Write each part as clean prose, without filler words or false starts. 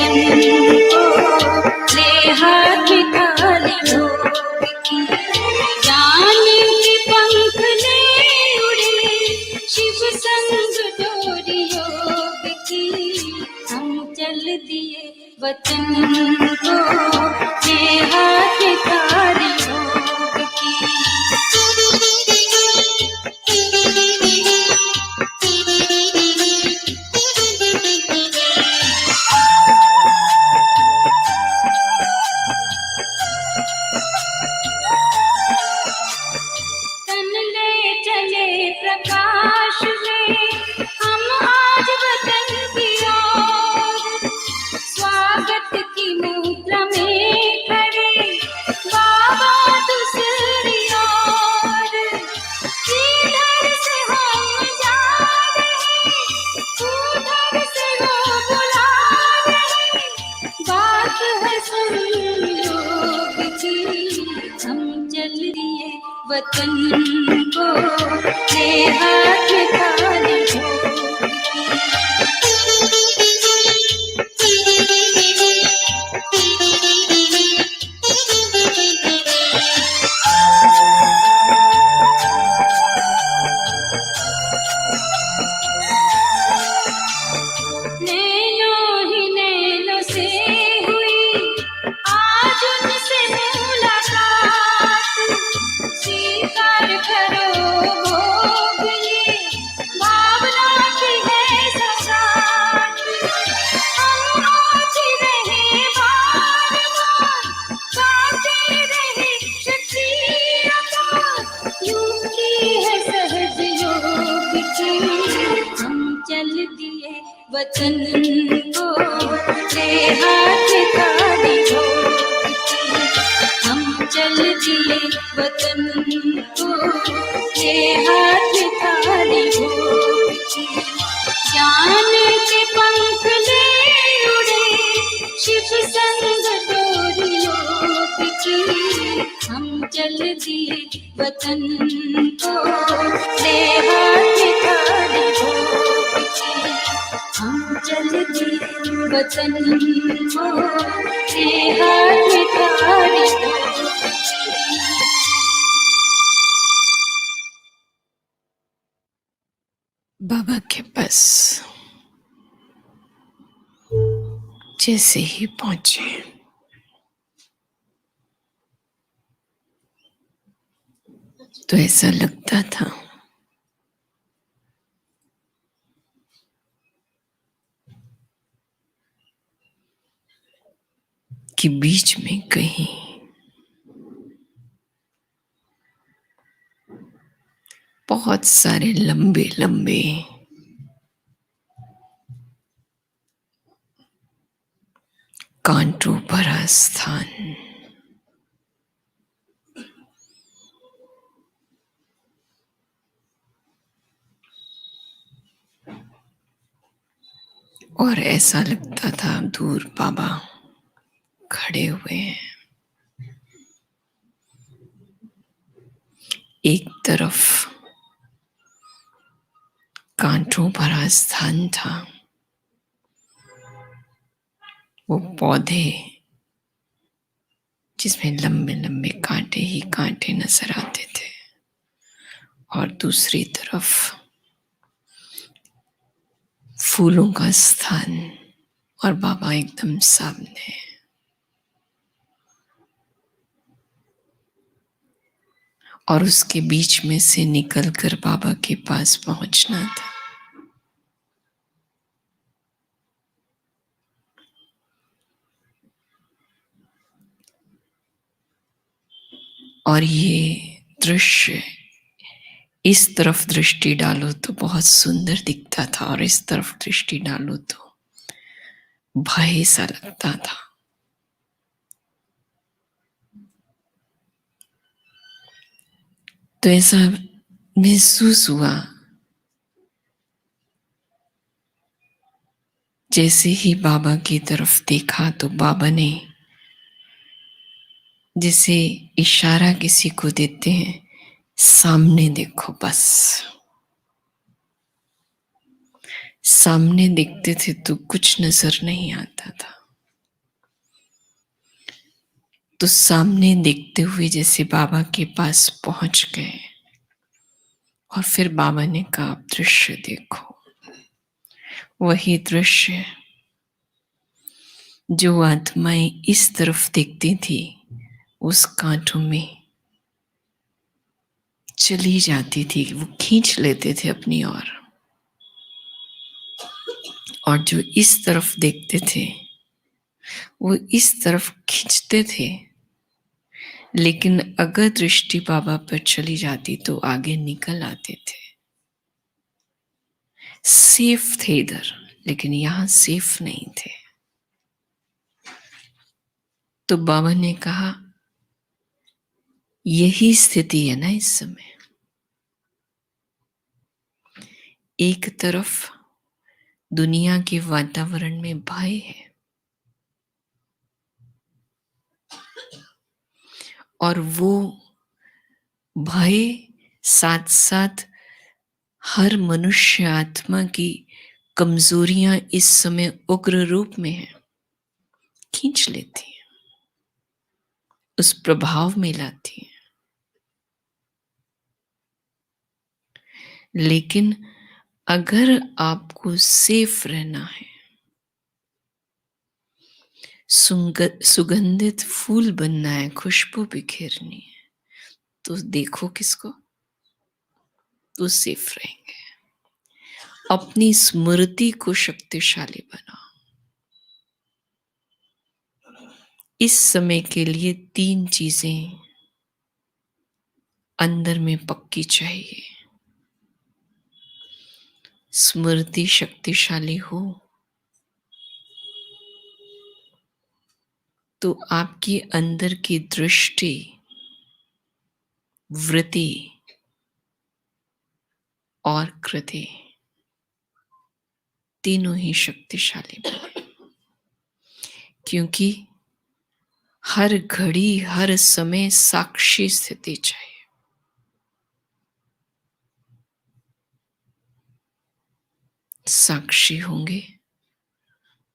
वचन को ले हाथ थाली भोग की। ज्ञान के पंख ले उड़े शिव संग डोरी योग की। हम चल दिए वचन को ले हाथ थाली भोग की। तन ले चले प्रकाश में हम आज वतन की ओर। स्वागत की मुद्रा में खड़े बाबा दूसरी ओर। इधर से हम जा रहे उधर से वो बुला रहे। बात है संयोग की। हम चल दिए वतन को ले हाथ थाली भोग नैनो ही नैनो से हुई आज उनसे मुलाकात। स्वीकार करो भोग ये भावना की है सौगात। हम आते रहे बार बार गाते रहे शक्ति अपार। यूं की है सहज योग की। हम चल दिए वचन को ले हाथ थाली भोग की। हम चल दिए वतन को ले हाथ थाली भोग की। ज्ञान के पंख ले उड़े शिव संग डोरी योग की। हम चल दिए वतन को ले हाथ थाली भोग की। हम चल दिए वतन को ले हाथ थाली भोग की। बाबा के पास जैसे ही पहुंचे तो ऐसा लगता था कि बीच में कहीं बहुत सारे लंबे लंबे कांटों भरा स्थान, और ऐसा लगता था दूर बाबा खड़े हुए हैं। एक तरफ कांटों भरा स्थान था, वो पौधे जिसमें लंबे लंबे कांटे ही कांटे नजर आते थे, और दूसरी तरफ फूलों का स्थान और बाबा एकदम सामने। और उसके बीच में से निकलकर बाबा के पास पहुंचना था। और ये दृश्य, इस तरफ दृष्टि डालो तो बहुत सुंदर दिखता था, और इस तरफ दृष्टि डालो तो भय सा लगता था। तो ऐसा महसूस हुआ जैसे ही बाबा की तरफ देखा तो बाबा ने जैसे इशारा किसी को देते हैं, सामने देखो, बस सामने देखते थे तो कुछ नजर नहीं आता था। तो सामने देखते हुए जैसे बाबा के पास पहुंच गए और फिर बाबा ने कहा, "आप दृश्य देखो, वही दृश्य जो आत्माएं इस तरफ देखती थी उस कांटों में चली जाती थी, वो खींच लेते थे अपनी ओर, और जो इस तरफ देखते थे वो इस तरफ खींचते थे, लेकिन अगर दृष्टि बाबा पर चली जाती तो आगे निकल आते थे। सेफ थे इधर, लेकिन यहां सेफ नहीं थे। तो बाबा ने कहा, यही स्थिति है ना इस समय। एक तरफ दुनिया के वातावरण में भय है, और वो भय साथ साथ हर मनुष्य आत्मा की कमजोरियां इस समय उग्र रूप में है, खींच लेती है, उस प्रभाव में लाती है। लेकिन अगर आपको सेफ रहना है, सुगंधित फूल बनना है, खुशबू बिखेरनी है, तो देखो किसको, तो सेफ रहेंगे। अपनी स्मृति को शक्तिशाली बनाओ। इस समय के लिए 3 चीजें अंदर में पक्की चाहिए। स्मृति शक्तिशाली हो तो आपकी अंदर की दृष्टि, वृत्ति और कृति तीनों ही शक्तिशाली बने, क्योंकि हर घड़ी हर समय साक्षी स्थिति चाहिए। साक्षी होंगे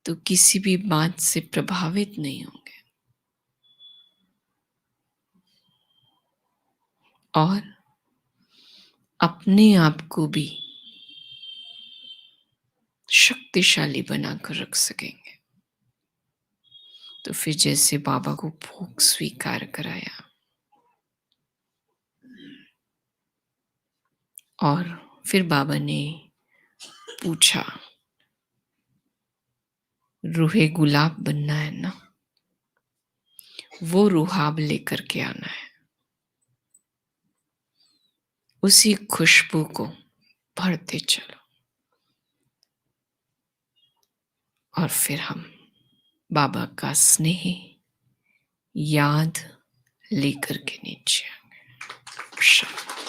तो किसी भी बात से प्रभावित नहीं होंगे, और अपने आप को भी शक्तिशाली बनाकर रख सकेंगे। तो फिर जैसे बाबा को भोग स्वीकार कराया और फिर बाबा ने पूछा, रूहे गुलाब बनना है ना, वो रुहाब लेकर के आना है, उसी खुशबू को भरते चलो। और फिर हम बाबा का स्नेह याद लेकर के नीचे आएंगे।